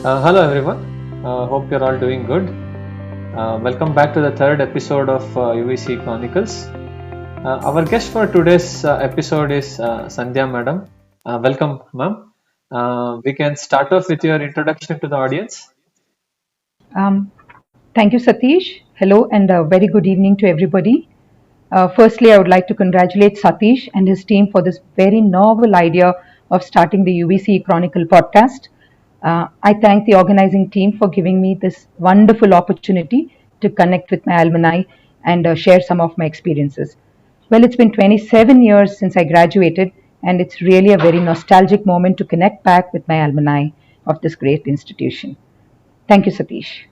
Hello everyone. Hope you're all doing good. Welcome back to the third episode of UVC Chronicles. Our guest for today's episode is Sandhya Madam. Welcome, ma'am. We can start off with your introduction to the audience. Um, Thank you, Satish. Hello, and a very good evening to everybody. Firstly, I would like to congratulate Satish and his team for this very novel idea of starting the UVC Chronicle podcast. I thank the organizing team for giving me this wonderful opportunity to connect with my alumni and share some of my experiences. Well, it's been 27 years since I graduated, and it's really a very nostalgic moment to connect back with my alumni of this great institution. Thank you, Satish.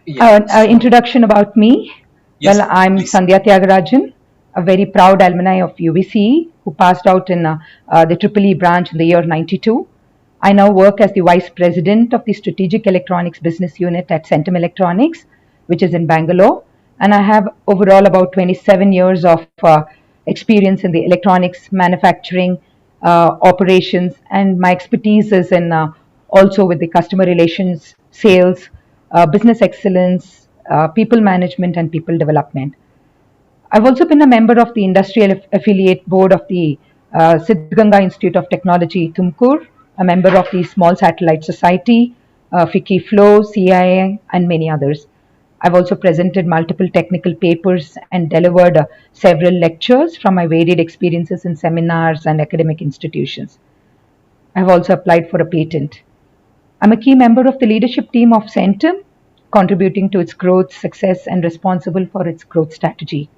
Yeah. So Introduction about me. yes, Well, I'm please. Sandhya Thyagarajan, a very proud alumni of UVCE who passed out in the EEE branch in the year 92. I now work as the Vice President of the Strategic Electronics Business Unit at Centum Electronics, which is in Bangalore. And I have overall about 27 years of experience in the electronics manufacturing operations, and my expertise is in also with the customer relations, sales, business excellence, people management, and people development. I've also been a member of the industrial affiliate board of the Siddhganga Institute of Technology, Tumkur, a member of the Small Satellite Society, FICCI Flow, CIA, and many others. I've also presented multiple technical papers and delivered several lectures from my varied experiences in seminars and academic institutions. I've also applied for a patent. I'm a key member of the leadership team of Centum, contributing to its growth, success, and responsible for its growth strategy.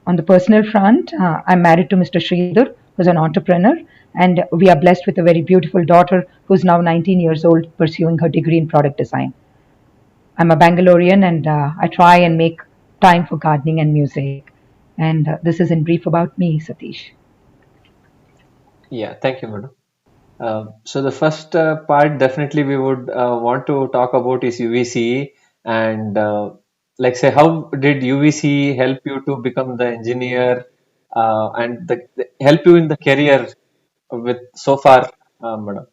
On the personal front, I'm married to Mr. Sridhar, who's an entrepreneur, and we are blessed with a very beautiful daughter who's now 19 years old, pursuing her degree in product design. I'm a Bangalorean, and I try and make time for gardening and music. And this is in brief about me, Satish. Yeah, thank you, madam. So the first part definitely we would want to talk about is UVCE and like say how did UVCE help you to become the engineer and help you in the career with so far, madam.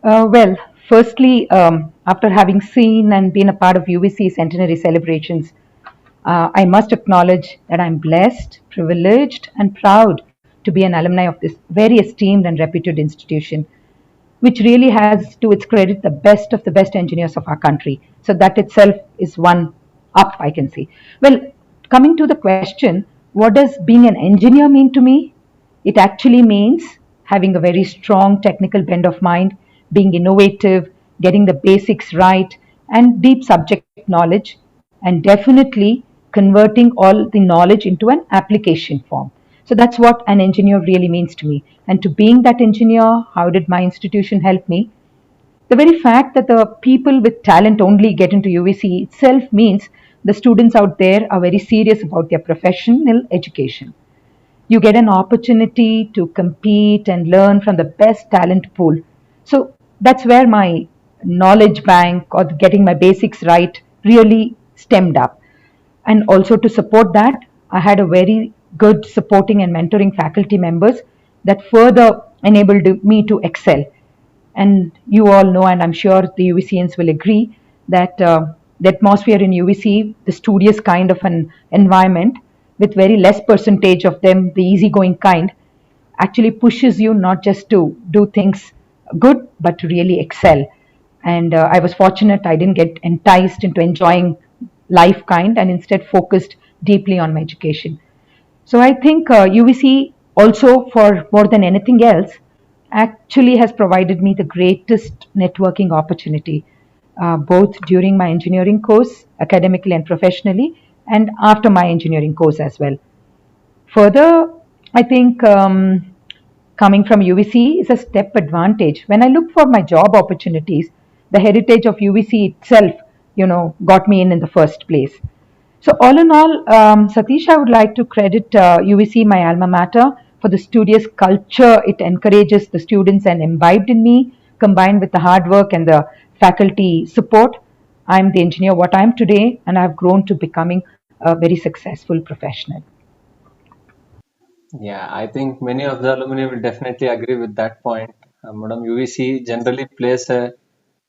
Well, firstly, after having seen and been a part of UVC centenary celebrations, I must acknowledge that I'm blessed, privileged, and proud to be an alumni of this very esteemed and reputed institution, which really has to its credit the best engineers of our country. So that itself is one up, I can see. Well, coming to the question, what does being an engineer mean to me? It actually means having a very strong technical bent of mind, being innovative, getting the basics right, and deep subject knowledge, and definitely converting all the knowledge into an application form. So that's what an engineer really means to me. And to being that engineer, how did my institution help me? The very fact that the people with talent only get into UVC itself means the students out there are very serious about their professional education. You get an opportunity to compete and learn from the best talent pool. So that's where my knowledge bank or getting my basics right really stemmed up. And also to support that, I had a very good supporting and mentoring faculty members that further enabled me to excel. And you all know, and I'm sure the UVCians will agree, that the atmosphere in UVC, the studious kind of an environment, with very less percentage of them, the easygoing kind, actually pushes you not just to do things good, but to really excel. And I was fortunate I didn't get enticed into enjoying life kind and instead focused deeply on my education. So I think UVC also, for more than anything else, actually has provided me the greatest networking opportunity, both during my engineering course, academically and professionally, and after my engineering course as well. Further, I think coming from UVC is a step advantage. When I look for my job opportunities, the heritage of UVC itself, got me in the first place. So all in all, Satish, I would like to credit UVC, my alma mater, for the studious culture it encourages the students and imbibed in me, combined with the hard work and the faculty support. I'm the engineer what I am today, and I've grown to becoming a very successful professional. Yeah, I think many of the alumni will definitely agree with that point. Madam, UVC generally plays a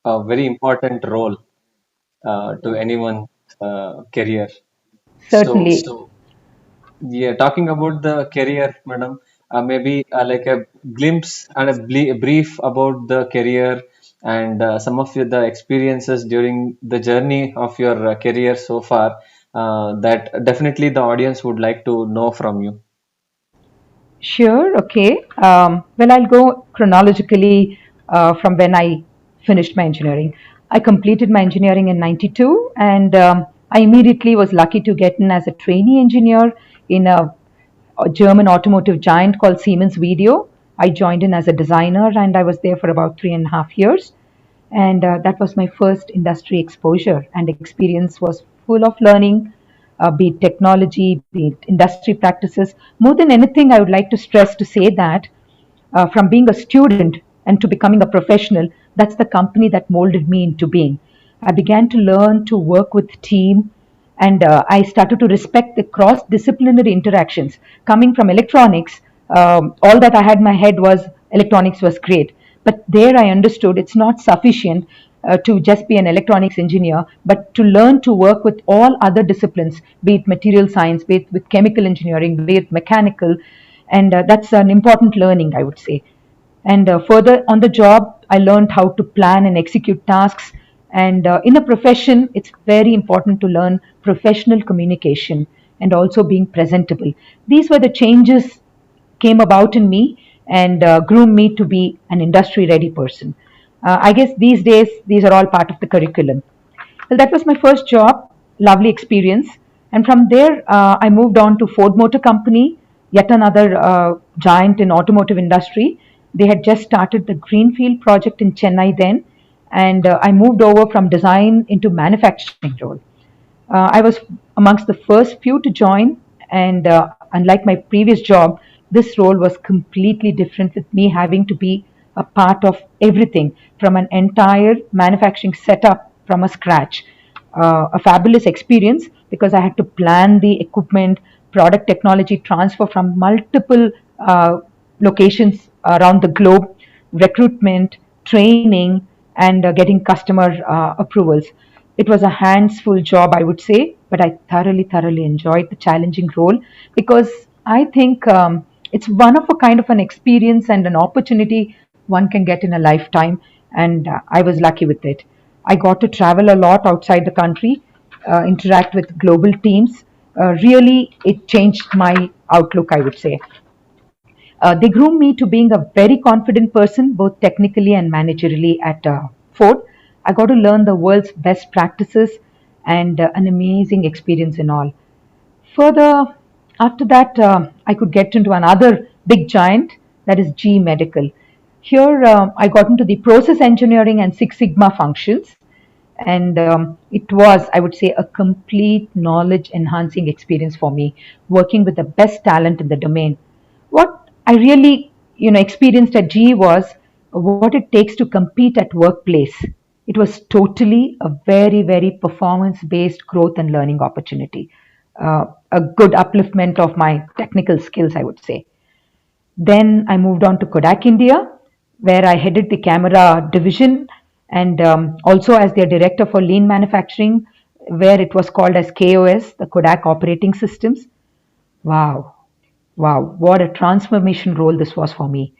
a very important role to anyone's career. So, Certainly. yeah, talking about the career, madam, maybe like a glimpse and a brief about the career and some of the experiences during the journey of your career so far, that definitely the audience would like to know from you. Sure, okay. Well, I'll go chronologically from when I finished my engineering. I completed my engineering in 92, and I immediately was lucky to get in as a trainee engineer in a German automotive giant called Siemens Video. I joined in as a designer, and I was there for about 3.5 years. And that was my first industry exposure, and experience was full of learning, be it technology, be it industry practices. More than anything, I would like to stress to say that from being a student and to becoming a professional, that's the company that molded me into being. I began to learn to work with team, and I started to respect the cross disciplinary interactions. Coming from electronics, all that I had in my head was electronics was great. But there I understood it's not sufficient to just be an electronics engineer, but to learn to work with all other disciplines, be it material science, be it with chemical engineering, be it mechanical, and that's an important learning, I would say. And further on the job, I learned how to plan and execute tasks. And in a profession, it's very important to learn professional communication and also being presentable. These were the changes came about in me and groomed me to be an industry ready person. I guess these days, these are all part of the curriculum. Well, that was my first job, lovely experience. And from there, I moved on to Ford Motor Company, yet another giant in automotive industry. They had just started the Greenfield project in Chennai then, and I moved over from design into manufacturing role. I was amongst the first few to join, and unlike my previous job, this role was completely different with me having to be a part of everything from an entire manufacturing setup from a scratch. A fabulous experience because I had to plan the equipment, product technology transfer from multiple locations around the globe, recruitment, training, and getting customer approvals. It was a hands full job, I would say, but I thoroughly enjoyed the challenging role because I think it's one of a kind of an experience and an opportunity one can get in a lifetime, and I was lucky with it. I got to travel a lot outside the country, interact with global teams. Really, it changed my outlook, I would say. They groomed me to being a very confident person, both technically and managerially at Ford. I got to learn the world's best practices and an amazing experience in all. Further, after that, I could get into another big giant, that is G Medical. Here, I got into the process engineering and Six Sigma functions, and it was, I would say, a complete knowledge enhancing experience for me, working with the best talent in the domain. What I really, experienced at GE was what it takes to compete at workplace. It was totally a very performance based growth and learning opportunity, a good upliftment of my technical skills, I would say. Then I moved on to Kodak India, where I headed the camera division and also as their director for lean manufacturing, where it was called as KOS, the Kodak Operating Systems. Wow, wow, what a transformation role this was for me.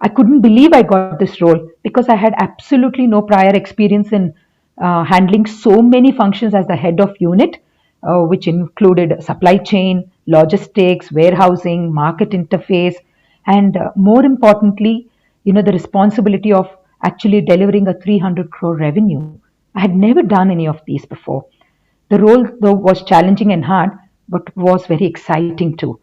I couldn't believe I got this role because I had absolutely no prior experience in handling so many functions as the head of unit, which included supply chain, logistics, warehousing, market interface, and more importantly, the responsibility of actually delivering a 300 crore revenue. I had never done any of these before. The role, though, was challenging and hard, but was very exciting too.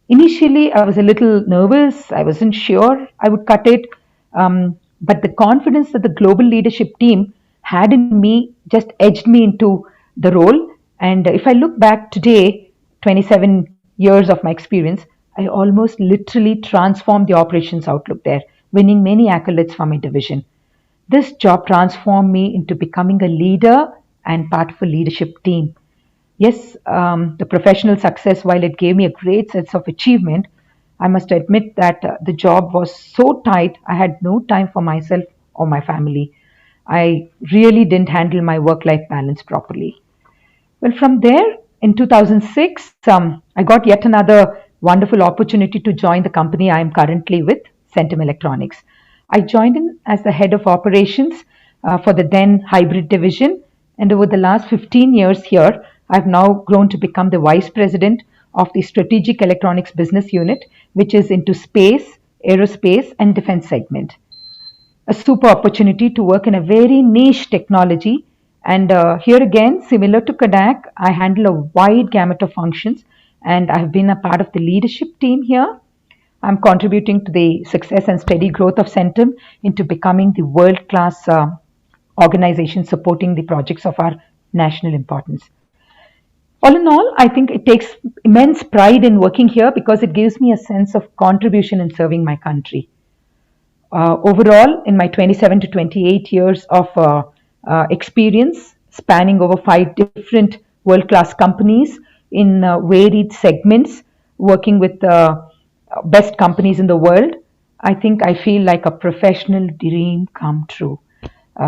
Initially, I was a little nervous. I wasn't sure I would cut it. But the confidence that the global leadership team had in me just edged me into the role. And if I look back today, 27 years of my experience, I almost literally transformed the operations outlook there, winning many accolades for my division. This job transformed me into becoming a leader and part of a leadership team. Yes, the professional success, while it gave me a great sense of achievement, I must admit that the job was so tight, I had no time for myself or my family. I really didn't handle my work life balance properly. Well, from there, in 2006, I got yet another wonderful opportunity to join the company I am currently with, Centum Electronics. I joined in as the head of operations for the then hybrid division, and over the last 15 years here, I've now grown to become the vice president of the strategic electronics business unit, which is into space, aerospace, and defense segment. A super opportunity to work in a very niche technology. And here again, similar to Kodak, I handle a wide gamut of functions, and I've been a part of the leadership team here. I'm contributing to the success and steady growth of Centum into becoming the world class organization supporting the projects of our national importance. All in all, I think it takes immense pride in working here because it gives me a sense of contribution in serving my country. Overall, in my 27 to 28 years of experience, spanning over five different world class companies in varied segments, working with best companies in the world, I think I feel like a professional dream come true.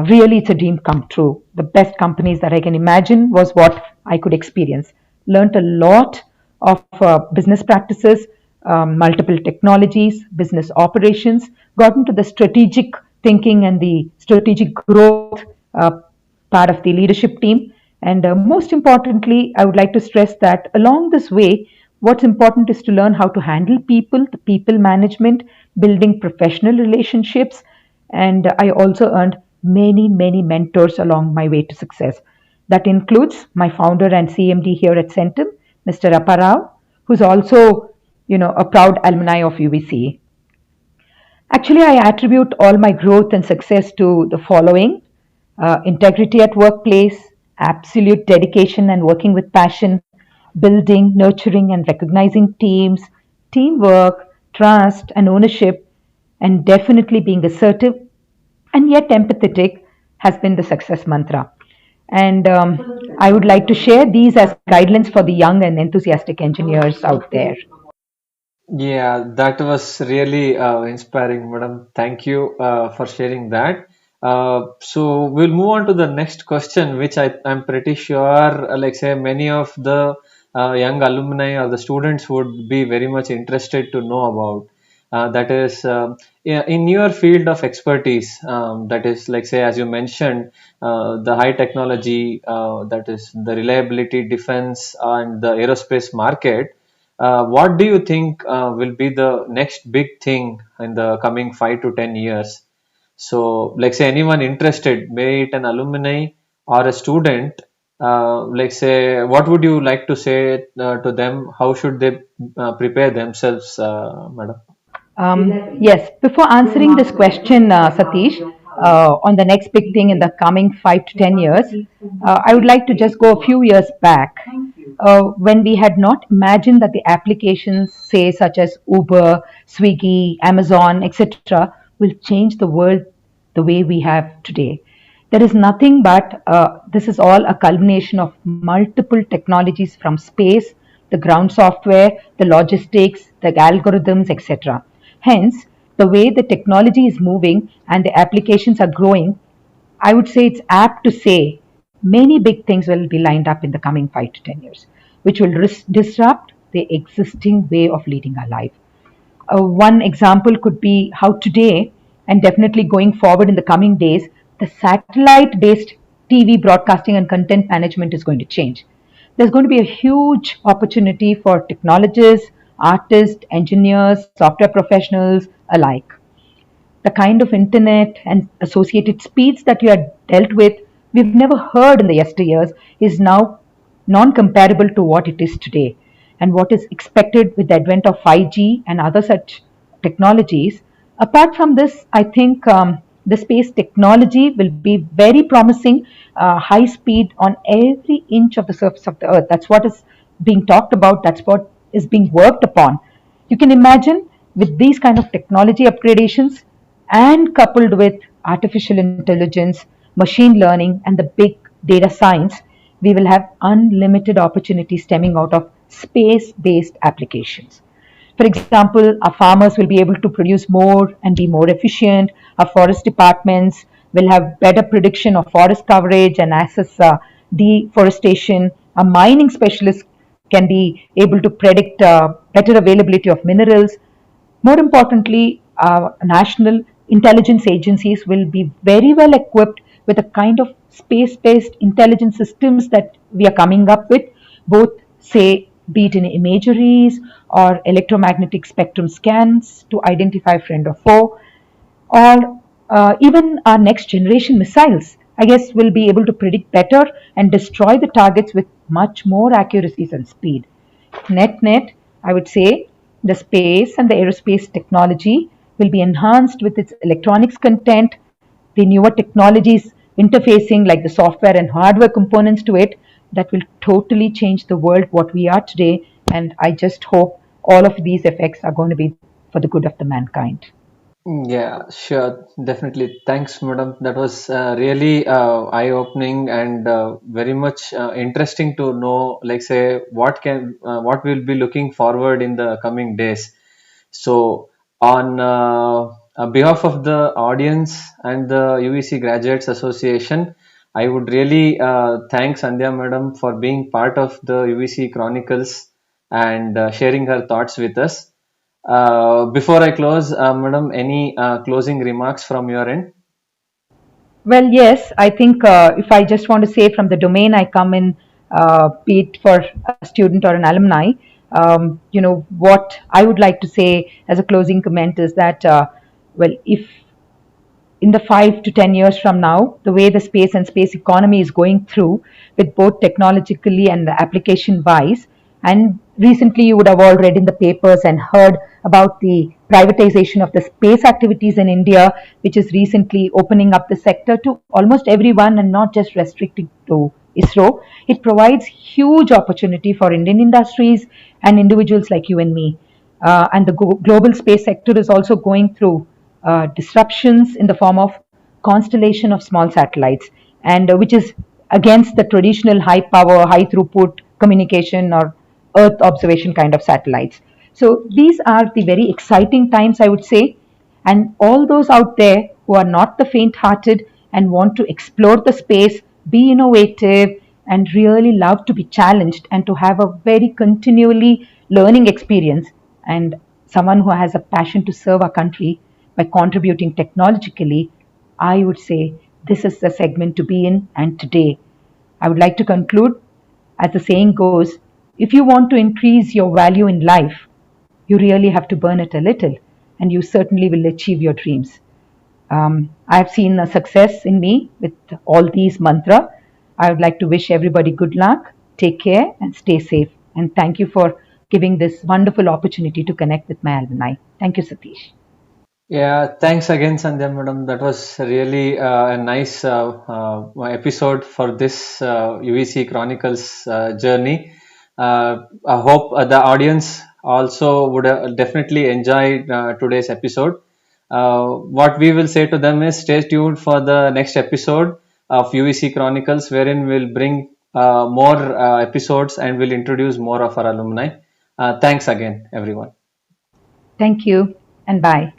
Really, it's a dream come true. The best companies that I can imagine was what I could experience. Learned a lot of business practices, multiple technologies, business operations, got into the strategic thinking and the strategic growth part of the leadership team. And most importantly, I would like to stress that along this way, what's important is to learn how to handle people, the people management, building professional relationships. And I also earned many, many mentors along my way to success. That includes my founder and CMD here at Centum, Mr. Apparao, who's also, a proud alumni of UVCE. Actually, I attribute all my growth and success to the following: integrity at workplace, absolute dedication and working with passion, building, nurturing, and recognizing teams, teamwork, trust, and ownership, and definitely being assertive and yet empathetic has been the success mantra. And I would like to share these as guidelines for the young and enthusiastic engineers out there. Yeah, that was really inspiring, madam. Thank you for sharing that. So we'll move on to the next question, which I'm pretty sure, like say, many of the young alumni or the students would be very much interested to know about. That is, yeah, in your field of expertise, that is, like say, as you mentioned, the high technology, that is the reliability, defense, and the aerospace market. What do you think will be the next big thing in the coming 5 to 10 years? So, like say anyone interested, be it an alumni or a student, like say, what would you like to say to them? How should they prepare themselves, madam? Yes, before answering this question, Satish, on the next big thing in the coming 5 to 10 years, I would like to just go a few years back when we had not imagined that the applications, say, such as Uber, Swiggy, Amazon, etc., will change the world the way we have today. There is nothing but this is all a culmination of multiple technologies from space, the ground software, the logistics, the algorithms, etc. Hence, the way the technology is moving and the applications are growing, I would say it's apt to say many big things will be lined up in the coming 5 to 10 years, which will disrupt the existing way of leading our life. One example could be how today, and definitely going forward in the coming days, the satellite based TV broadcasting and content management is going to change. There's going to be a huge opportunity for technologists, artists, engineers, software professionals alike. The kind of internet and associated speeds that you had dealt with, we've never heard in the yesteryears, is now non comparable to what it is today. And what is expected with the advent of 5G and other such technologies. Apart from this, I think the space technology will be very promising, high speed on every inch of the surface of the earth. That's what is being talked about, that's what is being worked upon. You can imagine with these kind of technology upgradations and coupled with artificial intelligence, machine learning, and the big data science, we will have unlimited opportunities stemming out of space based applications. For example, our farmers will be able to produce more and be more efficient. Our forest departments, will have better prediction of forest coverage and assess deforestation. A mining specialist can be able to predict better availability of minerals. More importantly, national intelligence agencies will be very well equipped with the kind of space based intelligence systems that we are coming up with, both, say, be it in imageries or electromagnetic spectrum scans to identify friend or foe, or even our next generation missiles, I guess, will be able to predict better and destroy the targets with much more accuracies and speed. Net net, I would say the space and the aerospace technology will be enhanced with its electronics content, the newer technologies interfacing like the software and hardware components to it that will totally change the world what we are today. And I just hope all of these effects are going to be for the good of the mankind. Yeah, sure, definitely. Thanks, madam. That was really eye-opening and very much interesting to know, like, say, what we'll be looking forward in the coming days. So, on behalf of the audience and the UVC Graduates Association, I would really thank Sandhya madam for being part of the UVC Chronicles and sharing her thoughts with us. Before I close, madam, any closing remarks from your end? Well, yes, I think if I just want to say from the domain I come in, be it for a student or an alumni, what I would like to say as a closing comment is that, well, if in the 5 to 10 years from now, the way the space and space economy is going through, with both technologically and application wise. And recently, you would have all read in the papers and heard about the privatization of the space activities in India, which is recently opening up the sector to almost everyone and not just restricted to ISRO. It provides huge opportunity for Indian industries and individuals like you and me. And the global space sector is also going through disruptions in the form of constellation of small satellites, and which is against the traditional high power, high throughput communication or Earth observation kind of satellites. So these are the very exciting times, I would say. And all those out there who are not the faint hearted and want to explore the space, be innovative, and really love to be challenged and to have a very continually learning experience, and someone who has a passion to serve our country by contributing technologically, I would say this is the segment to be in. And today, I would like to conclude as the saying goes, if you want to increase your value in life, you really have to burn it a little, and you certainly will achieve your dreams. I've seen a success in me with all these mantra. I would like to wish everybody good luck, take care, and stay safe. And thank you for giving this wonderful opportunity to connect with my alumni. Thank you, Satish. Yeah, thanks again, Sandhya madam. That was really a nice episode for this UVC Chronicles journey. I hope the audience also would definitely enjoy today's episode. What we will say to them is stay tuned for the next episode of UVC Chronicles, wherein we'll bring more episodes and we'll introduce more of our alumni. Thanks again, everyone. Thank you, and bye.